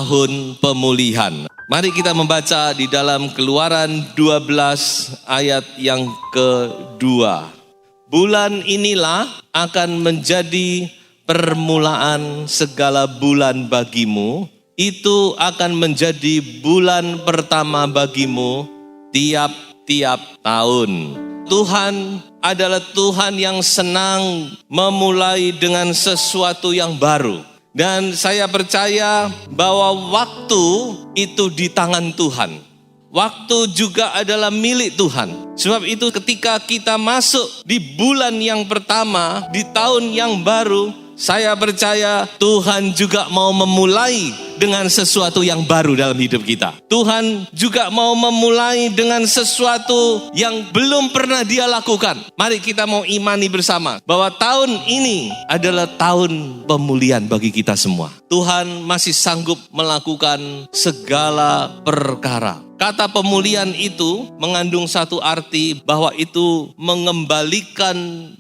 tahun pemulihan. Mari kita membaca di dalam Keluaran 12 ayat yang kedua. Bulan inilah akan menjadi permulaan segala bulan bagimu. Itu akan menjadi bulan pertama bagimu tiap-tiap tahun. Tuhan adalah Tuhan yang senang memulai dengan sesuatu yang baru. Dan saya percaya bahwa waktu itu di tangan Tuhan. Waktu juga adalah milik Tuhan. Sebab itu ketika kita masuk di bulan yang pertama, di tahun yang baru, saya percaya Tuhan juga mau memulai dengan sesuatu yang baru dalam hidup kita. Tuhan juga mau memulai dengan sesuatu yang belum pernah Dia lakukan. Mari kita mau imani bersama bahwa tahun ini adalah tahun pemulihan bagi kita semua. Tuhan masih sanggup melakukan segala perkara. Kata pemulihan itu mengandung satu arti bahwa itu mengembalikan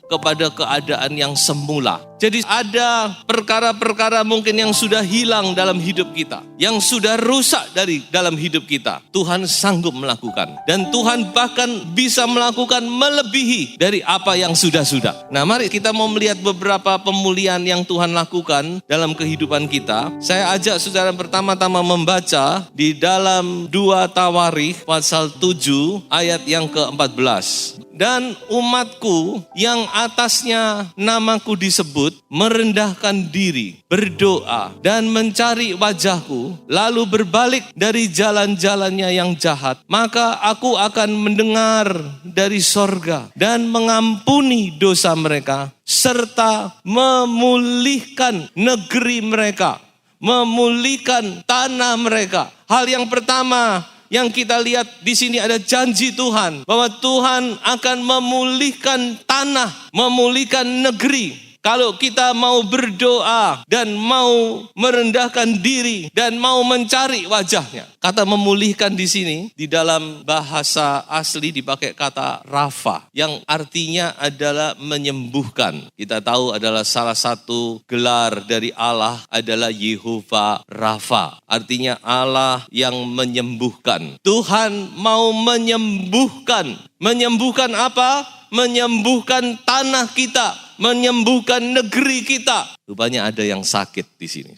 kepada keadaan yang semula. Jadi ada perkara-perkara mungkin yang sudah hilang dalam hidup kita, yang sudah rusak dari dalam hidup kita. Tuhan sanggup melakukan, dan Tuhan bahkan bisa melakukan melebihi dari apa yang sudah-sudah. Nah, mari kita mau melihat beberapa pemulihan yang Tuhan lakukan dalam kehidupan kita. Saya ajak saudara pertama-tama membaca di dalam 2 Tawarikh pasal 7 ayat yang ke-14. Dan umatku yang atasnya namaku disebut merendahkan diri, berdoa dan mencari wajahku, lalu berbalik dari jalan-jalannya yang jahat, maka aku akan mendengar dari sorga dan mengampuni dosa mereka, serta memulihkan negeri mereka, memulihkan tanah mereka. Hal yang pertama yang kita lihat di sini ada janji Tuhan bahwa Tuhan akan memulihkan tanah, memulihkan negeri. Kalau kita mau berdoa dan mau merendahkan diri dan mau mencari wajahnya. Kata memulihkan di sini di dalam bahasa asli dipakai kata rafa yang artinya adalah menyembuhkan. Kita tahu adalah salah satu gelar dari Allah adalah Yehovah Rafa. Artinya Allah yang menyembuhkan. Tuhan mau menyembuhkan. Menyembuhkan apa? Menyembuhkan tanah kita, menyembuhkan negeri kita. Rupanya ada yang sakit di sini.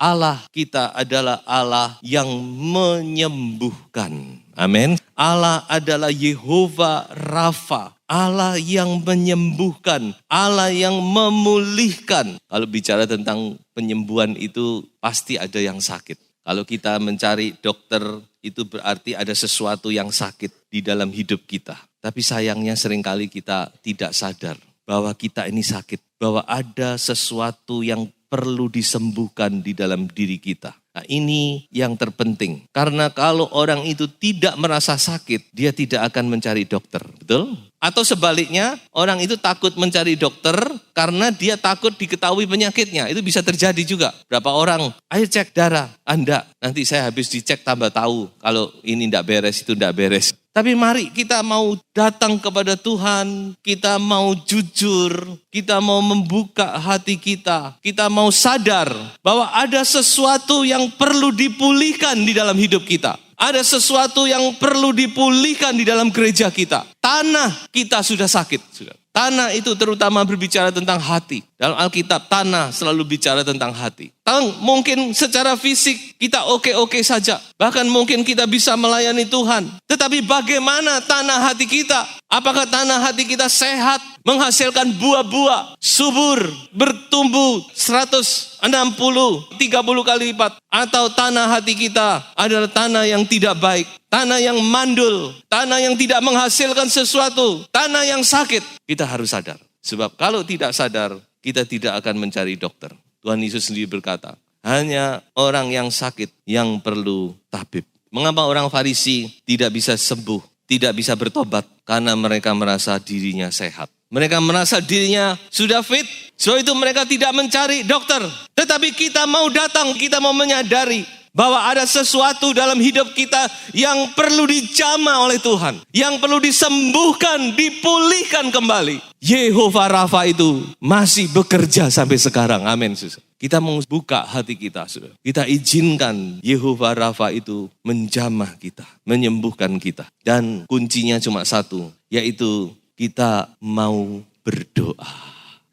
Allah kita adalah Allah yang menyembuhkan. Amin. Allah adalah Yehovah Rafa. Allah yang menyembuhkan. Allah yang memulihkan. Kalau bicara tentang penyembuhan itu pasti ada yang sakit. Kalau kita mencari dokter itu berarti ada sesuatu yang sakit di dalam hidup kita. Tapi sayangnya seringkali kita tidak sadar bahwa kita ini sakit. Bahwa ada sesuatu yang perlu disembuhkan di dalam diri kita. Nah, ini yang terpenting. Karena kalau orang itu tidak merasa sakit, dia tidak akan mencari dokter. Betul? Atau sebaliknya, orang itu takut mencari dokter karena dia takut diketahui penyakitnya. Itu bisa terjadi juga. Berapa orang, ayo cek darah. Anda, nanti saya habis dicek tambah tahu kalau ini tidak beres, itu tidak beres. Tapi mari kita mau datang kepada Tuhan, kita mau jujur, kita mau membuka hati kita mau sadar bahwa ada sesuatu yang perlu dipulihkan di dalam hidup kita. Ada sesuatu yang perlu dipulihkan di dalam gereja kita. Tanah kita sudah sakit. Tanah itu terutama berbicara tentang hati. Dalam Alkitab, tanah selalu bicara tentang hati. Mungkin secara fisik kita oke-oke saja. Bahkan mungkin kita bisa melayani Tuhan. Tetapi bagaimana tanah hati kita? Apakah tanah hati kita sehat, menghasilkan buah-buah, subur, bertumbuh 160, 30 kali lipat? Atau tanah hati kita adalah tanah yang tidak baik, tanah yang mandul, tanah yang tidak menghasilkan sesuatu, tanah yang sakit? Kita harus sadar. Sebab kalau tidak sadar, kita tidak akan mencari dokter. Tuhan Yesus sendiri berkata, hanya orang yang sakit yang perlu tabib. Mengapa orang Farisi tidak bisa sembuh, tidak bisa bertobat? Karena mereka merasa dirinya sehat. Mereka merasa dirinya sudah fit, so itu mereka tidak mencari dokter. Tetapi kita mau datang, kita mau menyadari bahwa ada sesuatu dalam hidup kita yang perlu dijamah oleh Tuhan, yang perlu disembuhkan, dipulihkan kembali. Yehova Rafa itu masih bekerja sampai sekarang. Amin. Kita mau buka hati kita, saudara. Kita izinkan Yehova Rafa itu menjamah kita, menyembuhkan kita. Dan kuncinya cuma satu, yaitu kita mau berdoa.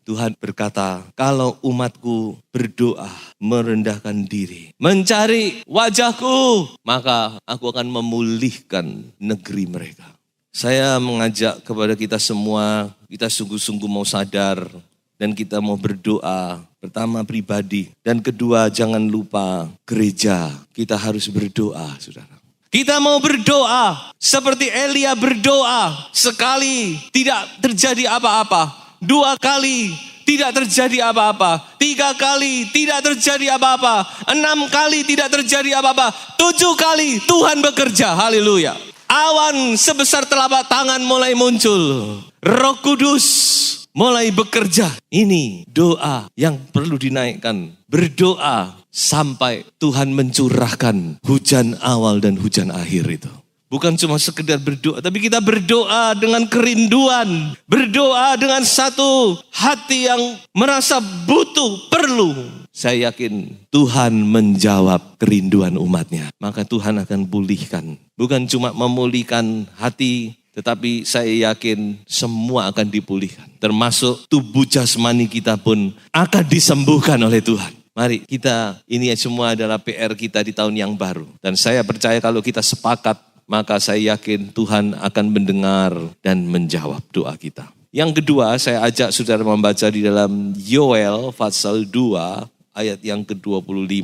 Tuhan berkata, kalau umatku berdoa, merendahkan diri, mencari wajahku, maka aku akan memulihkan negeri mereka. Saya mengajak kepada kita semua, kita sungguh-sungguh mau sadar dan kita mau berdoa. Pertama pribadi, dan kedua jangan lupa gereja. Kita harus berdoa, saudara. Kita mau berdoa seperti Elia berdoa. Sekali tidak terjadi apa-apa. 2 kali tidak terjadi apa-apa. 3 kali tidak terjadi apa-apa. 6 kali tidak terjadi apa-apa. 7 kali Tuhan bekerja. Haleluya. Awan sebesar telapak tangan mulai muncul. Roh Kudus mulai bekerja. Ini doa yang perlu dinaikkan. Berdoa sampai Tuhan mencurahkan hujan awal dan hujan akhir itu. Bukan cuma sekedar berdoa, tapi kita berdoa dengan kerinduan. Berdoa dengan satu hati yang merasa butuh, perlu. Saya yakin Tuhan menjawab kerinduan umatnya. Maka Tuhan akan pulihkan. Bukan cuma memulihkan hati, tetapi saya yakin semua akan dipulihkan. Termasuk tubuh jasmani kita pun akan disembuhkan oleh Tuhan. Mari kita, ini semua adalah PR kita di tahun yang baru. Dan saya percaya kalau kita sepakat, maka saya yakin Tuhan akan mendengar dan menjawab doa kita. Yang kedua, saya ajak saudara membaca di dalam Yoel pasal 2 ayat yang ke-25.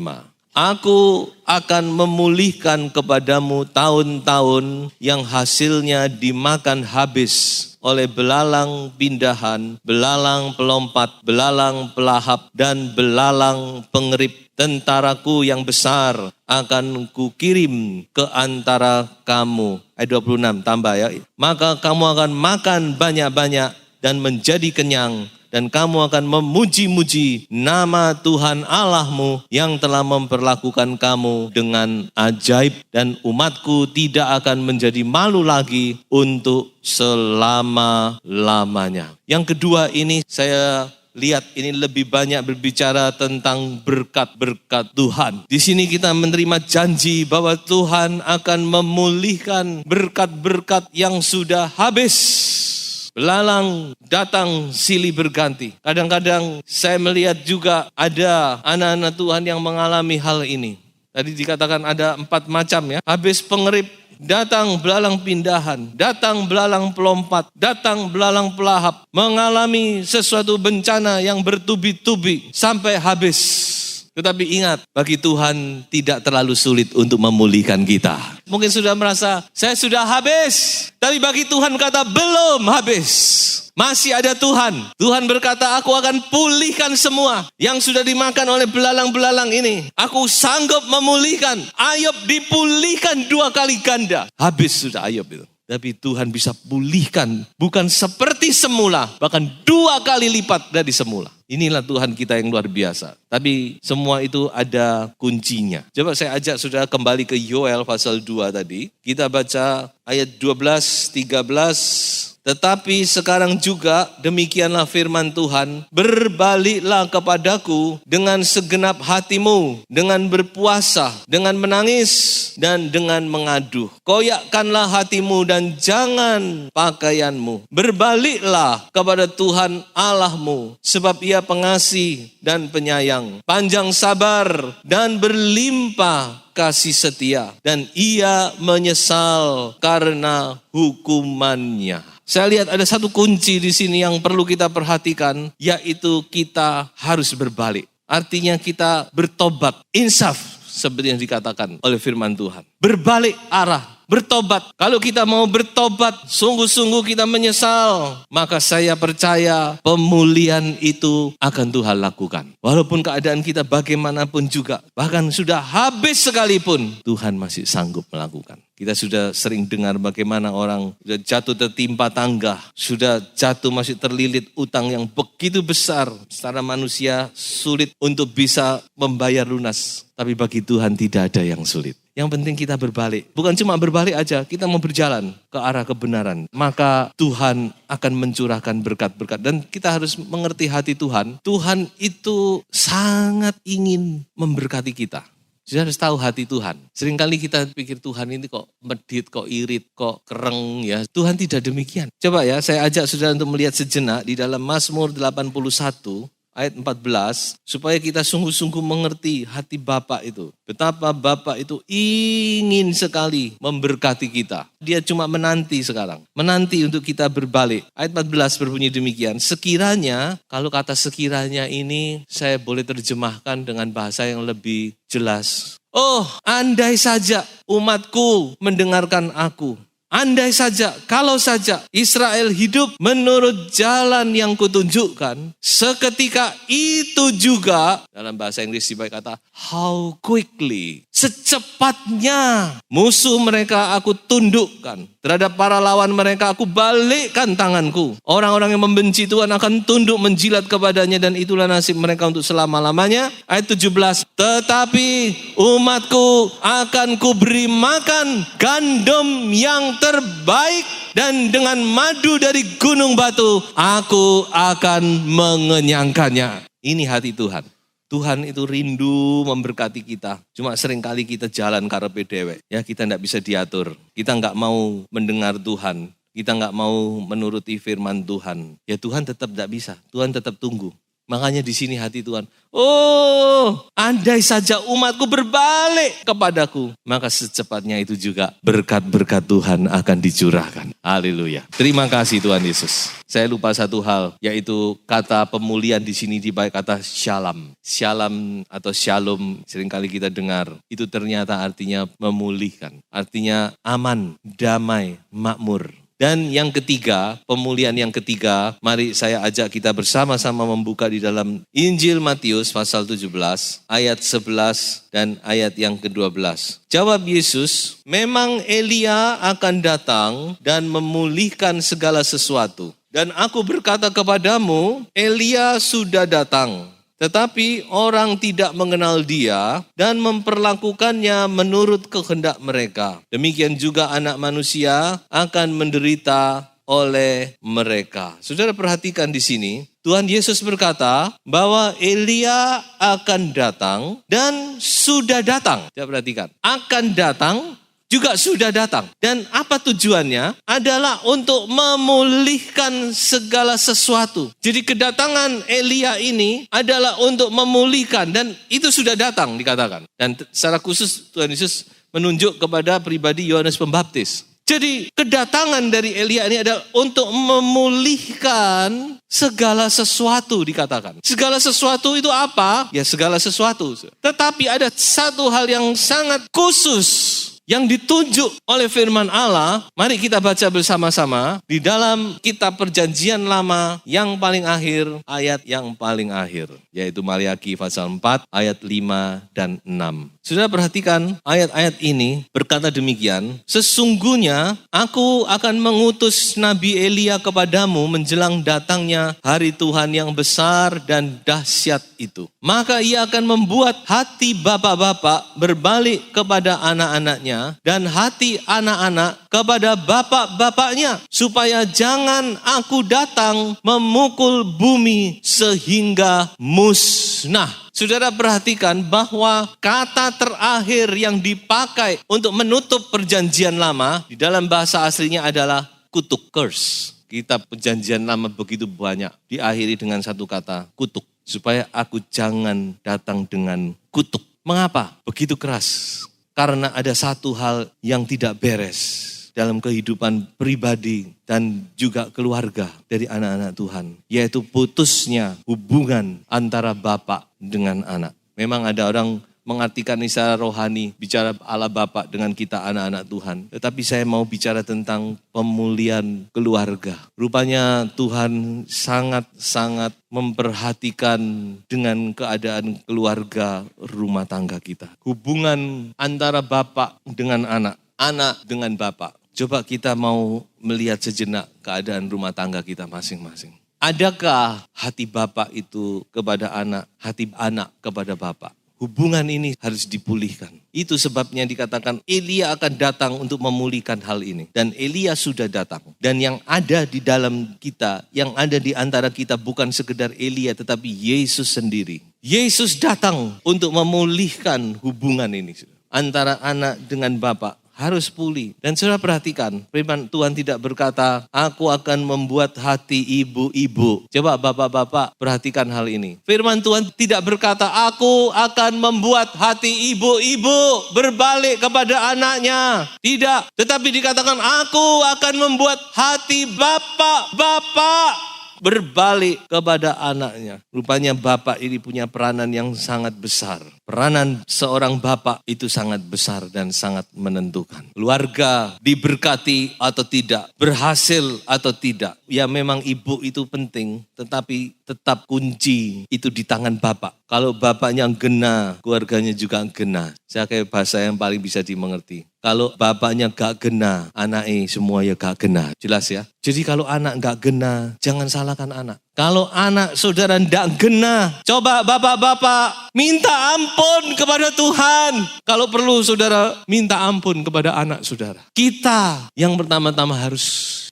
Aku akan memulihkan kepadamu tahun-tahun yang hasilnya dimakan habis oleh belalang pindahan, belalang pelompat, belalang pelahap, dan belalang pengerip. Tentaraku yang besar akan kukirim ke antara kamu. Ayat 26 tambah ya. Maka kamu akan makan banyak-banyak dan menjadi kenyang. Dan kamu akan memuji-muji nama Tuhan Allahmu yang telah memperlakukan kamu dengan ajaib. Dan umatku tidak akan menjadi malu lagi untuk selama-lamanya. Yang kedua ini saya lihat ini lebih banyak berbicara tentang berkat-berkat Tuhan. Di sini kita menerima janji bahwa Tuhan akan memulihkan berkat-berkat yang sudah habis. Belalang datang silih berganti. Kadang-kadang saya melihat juga ada anak-anak Tuhan yang mengalami hal ini. Tadi dikatakan ada 4 macam ya. Habis pengerip, datang belalang pindahan, datang belalang pelompat, datang belalang pelahap. Mengalami sesuatu bencana yang bertubi-tubi sampai habis. Tetapi ingat, bagi Tuhan tidak terlalu sulit untuk memulihkan kita. Mungkin sudah merasa, saya sudah habis. Tapi bagi Tuhan kata, belum habis. Masih ada Tuhan. Tuhan berkata, aku akan pulihkan semua yang sudah dimakan oleh belalang-belalang ini. Aku sanggup memulihkan. Ayub dipulihkan 2 kali ganda. Habis sudah Ayub itu. Tapi Tuhan bisa pulihkan, bukan seperti semula, bahkan 2 kali lipat dari semula. Inilah Tuhan kita yang luar biasa. Tapi semua itu ada kuncinya. Coba saya ajak saudara kembali ke Yoel pasal 2 tadi. Kita baca ayat 12, 13. Tetapi sekarang juga demikianlah firman Tuhan, berbaliklah kepadaku dengan segenap hatimu, dengan berpuasa, dengan menangis, dan dengan mengaduh. Koyakkanlah hatimu dan jangan pakaianmu. Berbaliklah kepada Tuhan Allahmu, sebab Ia pengasih dan penyayang, panjang sabar dan berlimpah kasih setia, dan Ia menyesal karena hukumannya. Saya lihat ada satu kunci di sini yang perlu kita perhatikan, yaitu kita harus berbalik. Artinya kita bertobat, insaf seperti yang dikatakan oleh firman Tuhan. Berbalik arah, bertobat. Kalau kita mau bertobat, sungguh-sungguh kita menyesal, maka saya percaya pemulihan itu akan Tuhan lakukan. Walaupun keadaan kita bagaimanapun juga, bahkan sudah habis sekalipun, Tuhan masih sanggup melakukan. Kita sudah sering dengar bagaimana orang sudah jatuh tertimpa tangga, sudah jatuh masih terlilit utang yang begitu besar. Secara manusia sulit untuk bisa membayar lunas. Tapi bagi Tuhan tidak ada yang sulit. Yang penting kita berbalik. Bukan cuma berbalik aja, kita mau berjalan ke arah kebenaran. Maka Tuhan akan mencurahkan berkat-berkat. Dan kita harus mengerti hati Tuhan. Tuhan itu sangat ingin memberkati kita. Sudah harus tahu hati Tuhan. Seringkali kita pikir Tuhan ini kok medit, kok irit, kok kereng ya. Tuhan tidak demikian. Coba ya, saya ajak saudara untuk melihat sejenak di dalam Mazmur 81 ayat 14. Supaya kita sungguh-sungguh mengerti hati Bapa itu. Betapa Bapa itu ingin sekali memberkati kita. Dia cuma menanti sekarang. Menanti untuk kita berbalik. Ayat 14 berbunyi demikian. Sekiranya, kalau kata sekiranya ini saya boleh terjemahkan dengan bahasa yang lebih jelas. Oh, andai saja umatku mendengarkan aku. Andai saja, kalau saja Israel hidup menurut jalan yang kutunjukkan, seketika itu juga, dalam bahasa Inggris dipakai kata, how quickly, secepatnya musuh mereka aku tundukkan. Terhadap para lawan mereka aku balikkan tanganku. Orang-orang yang membenci Tuhan akan tunduk menjilat kepadanya dan itulah nasib mereka untuk selama-lamanya. Ayat 17, tetapi umatku akan kuberi makan gandum yang terbaik dan dengan madu dari gunung batu aku akan mengenyangkannya. Ini hati Tuhan. Tuhan itu rindu memberkati kita. Cuma seringkali kita jalan karepe dewek. Ya, kita enggak bisa diatur. Kita enggak mau mendengar Tuhan. Kita enggak mau menuruti firman Tuhan. Ya Tuhan tetap enggak bisa. Tuhan tetap tunggu. Makanya di sini hati Tuhan. Oh, andai saja umatku berbalik kepadaku. Maka secepatnya itu juga berkat-berkat Tuhan akan dicurahkan. Haleluya. Terima kasih Tuhan Yesus. Saya lupa satu hal, yaitu kata pemulihan di sini dipakai kata shalom. Shalom atau shalom seringkali kita dengar. Itu ternyata artinya memulihkan. Artinya aman, damai, makmur. Dan yang ketiga, pemulihan yang ketiga, mari saya ajak kita bersama-sama membuka di dalam Injil Matius pasal 17, ayat 11 dan ayat yang ke-12. Jawab Yesus, memang Elia akan datang dan memulihkan segala sesuatu. Dan aku berkata kepadamu, Elia sudah datang. Tetapi orang tidak mengenal dia dan memperlakukannya menurut kehendak mereka. Demikian juga anak manusia akan menderita oleh mereka. Saudara perhatikan di sini, Tuhan Yesus berkata bahwa Elia akan datang dan sudah datang. Coba perhatikan, akan datang juga sudah datang. Dan apa tujuannya? Adalah untuk memulihkan segala sesuatu. Jadi kedatangan Elia ini adalah untuk memulihkan dan itu sudah datang dikatakan. Dan secara khusus Tuhan Yesus menunjuk kepada pribadi Yohanes Pembaptis. Jadi kedatangan dari Elia ini adalah untuk memulihkan segala sesuatu dikatakan. Segala sesuatu itu apa? Ya segala sesuatu. Tetapi ada satu hal yang sangat khusus yang ditunjuk oleh firman Allah. Mari kita baca bersama-sama di dalam kitab Perjanjian Lama yang paling akhir, ayat yang paling akhir, yaitu Maliaki pasal 4 ayat 5 dan 6. Saudara perhatikan ayat-ayat ini berkata demikian, sesungguhnya aku akan mengutus Nabi Elia kepadamu menjelang datangnya hari Tuhan yang besar dan dahsyat itu. Maka ia akan membuat hati bapak-bapak berbalik kepada anak-anaknya dan hati anak-anak kepada bapak-bapaknya, supaya jangan aku datang memukul bumi sehingga musnah. Saudara perhatikan bahwa kata terakhir yang dipakai untuk menutup perjanjian lama di dalam bahasa aslinya adalah kutuk, curse. Kitab Perjanjian Lama begitu banyak diakhiri dengan satu kata, kutuk. Supaya aku jangan datang dengan kutuk. Mengapa? Begitu keras. Karena ada satu hal yang tidak beres dalam kehidupan pribadi dan juga keluarga dari anak-anak Tuhan. Yaitu putusnya hubungan antara bapak dengan anak. Memang ada orang mengartikan secara rohani, bicara Allah Bapa dengan kita anak-anak Tuhan. Tetapi saya mau bicara tentang pemulihan keluarga. Rupanya Tuhan sangat-sangat memperhatikan dengan keadaan keluarga rumah tangga kita. Hubungan antara bapak dengan anak, anak dengan bapak. Coba kita mau melihat sejenak keadaan rumah tangga kita masing-masing. Adakah hati bapak itu kepada anak, hati anak kepada bapak? Hubungan ini harus dipulihkan. Itu sebabnya dikatakan Elia akan datang untuk memulihkan hal ini. Dan Elia sudah datang. Dan yang ada di dalam kita, yang ada di antara kita bukan sekedar Elia tetapi Yesus sendiri. Yesus datang untuk memulihkan hubungan ini. Antara anak dengan bapa harus pulih. Dan saudara perhatikan, firman Tuhan tidak berkata, aku akan membuat hati ibu-ibu. Coba bapak-bapak perhatikan hal ini. Firman Tuhan tidak berkata, aku akan membuat hati ibu-ibu berbalik kepada anaknya. Tidak. Tetapi dikatakan, aku akan membuat hati bapak-bapak berbalik kepada anaknya. Rupanya bapak ini punya peranan yang sangat besar. Peranan seorang bapak itu sangat besar dan sangat menentukan. Keluarga diberkati atau tidak, berhasil atau tidak. Ya memang ibu itu penting, tetapi tetap kunci itu di tangan bapak. Kalau bapaknya gena, keluarganya juga gena. Saya kayak bahasa yang paling bisa dimengerti. Kalau bapaknya gak gena, anaknya semua ya gak gena. Jelas ya? Jadi kalau anak gak gena, jangan salahkan anak. Kalau anak saudara ndak gena, coba bapak-bapak minta ampun kepada Tuhan. Kalau perlu saudara minta ampun kepada anak saudara. Kita yang pertama-tama harus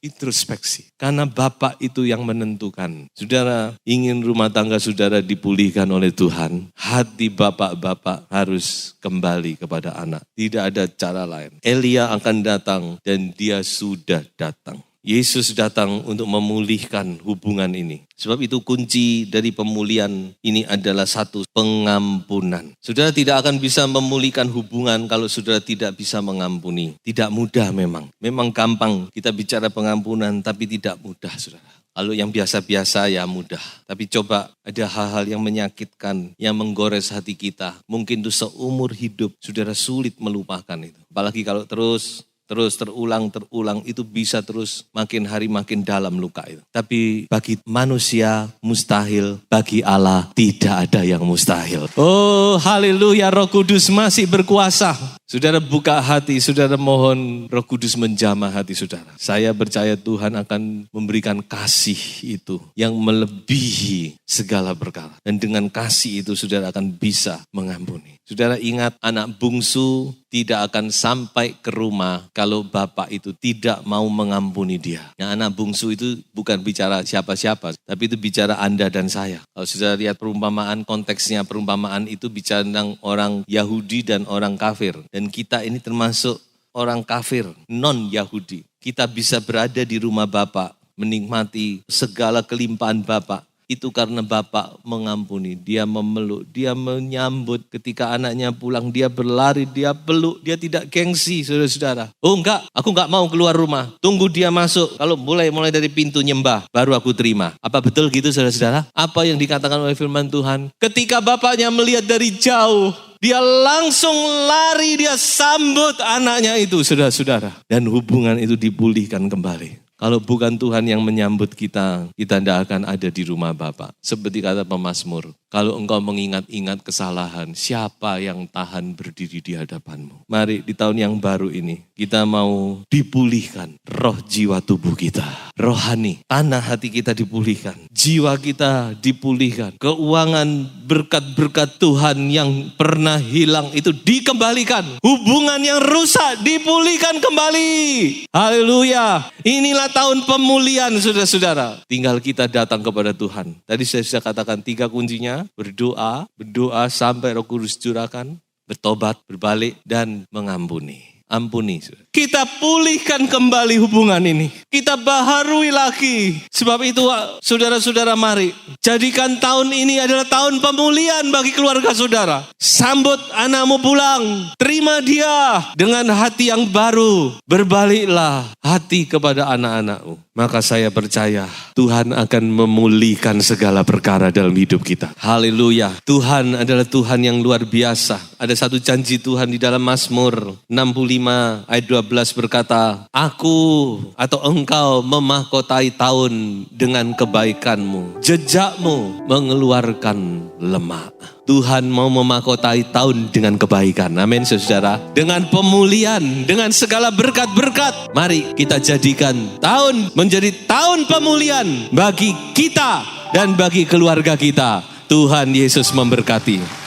introspeksi. Karena bapak itu yang menentukan. Saudara ingin rumah tangga saudara dipulihkan oleh Tuhan, hati bapak-bapak harus kembali kepada anak. Tidak ada cara lain. Elia akan datang dan dia sudah datang. Yesus datang untuk memulihkan hubungan ini. Sebab itu kunci dari pemulihan ini adalah satu, pengampunan. Saudara tidak akan bisa memulihkan hubungan kalau saudara tidak bisa mengampuni. Tidak mudah memang. Memang gampang kita bicara pengampunan tapi tidak mudah saudara. Kalau yang biasa-biasa ya mudah. Tapi coba ada hal-hal yang menyakitkan, yang menggores hati kita. Mungkin itu seumur hidup saudara sulit melupakan itu. Apalagi kalau terus terulang, itu bisa terus makin hari makin dalam luka itu. Tapi bagi manusia mustahil, bagi Allah tidak ada yang mustahil. Oh haleluya, Roh Kudus masih berkuasa. Saudara buka hati, saudara mohon Roh Kudus menjamah hati saudara. Saya percaya Tuhan akan memberikan kasih itu yang melebihi segala perkara. Dan dengan kasih itu saudara akan bisa mengampuni. Saudara ingat, anak bungsu tidak akan sampai ke rumah kalau bapak itu tidak mau mengampuni dia. Yang anak bungsu itu bukan bicara siapa-siapa, tapi itu bicara Anda dan saya. Kalau saudara lihat perumpamaan, konteksnya perumpamaan itu bicara tentang orang Yahudi dan orang kafir. Dan kita ini termasuk orang kafir, non-Yahudi. Kita bisa berada di rumah bapak, menikmati segala kelimpahan bapak. Itu karena bapak mengampuni, dia memeluk, dia menyambut ketika anaknya pulang, dia berlari, dia peluk, dia tidak gengsi saudara-saudara. Oh enggak, aku enggak mau keluar rumah, tunggu dia masuk, kalau mulai dari pintu nyembah, baru aku terima. Apa betul gitu saudara-saudara? Apa yang dikatakan oleh firman Tuhan? Ketika bapaknya melihat dari jauh, dia langsung lari, dia sambut anaknya itu saudara-saudara. Dan hubungan itu dipulihkan kembali. Kalau bukan Tuhan yang menyambut kita tidak akan ada di rumah Bapa. Seperti kata pemazmur, kalau engkau mengingat-ingat kesalahan, siapa yang tahan berdiri di hadapanmu? Mari di tahun yang baru ini, kita mau dipulihkan roh jiwa tubuh kita. Rohani, tanah hati kita dipulihkan. Jiwa kita dipulihkan. Keuangan berkat-berkat Tuhan yang pernah hilang itu dikembalikan. Hubungan yang rusak dipulihkan kembali. Haleluya. Inilah tahun pemulihan saudara-saudara. Tinggal kita datang kepada Tuhan. Tadi saya sudah katakan 3 kuncinya. Berdoa sampai Roh Kudus curahkan. Bertobat, berbalik, dan mengampuni. Ampuni. Kita pulihkan kembali hubungan ini. Kita baharui lagi. Sebab itu saudara-saudara mari. Jadikan tahun ini adalah tahun pemulihan bagi keluarga saudara. Sambut anakmu pulang. Terima dia dengan hati yang baru. Berbaliklah hati kepada anak-anakmu. Maka saya percaya Tuhan akan memulihkan segala perkara dalam hidup kita. Haleluya. Tuhan adalah Tuhan yang luar biasa. Ada satu janji Tuhan di dalam Mazmur 65 ayat 12 berkata, aku atau engkau memahkotai tahun dengan kebaikanmu. Jejakmu mengeluarkan lemak. Tuhan mau memahkotai tahun dengan kebaikan. Amin saudara. Dengan pemulihan, dengan segala berkat-berkat. Mari kita jadikan tahun menjadi tahun pemulihan bagi kita dan bagi keluarga kita. Tuhan Yesus memberkati.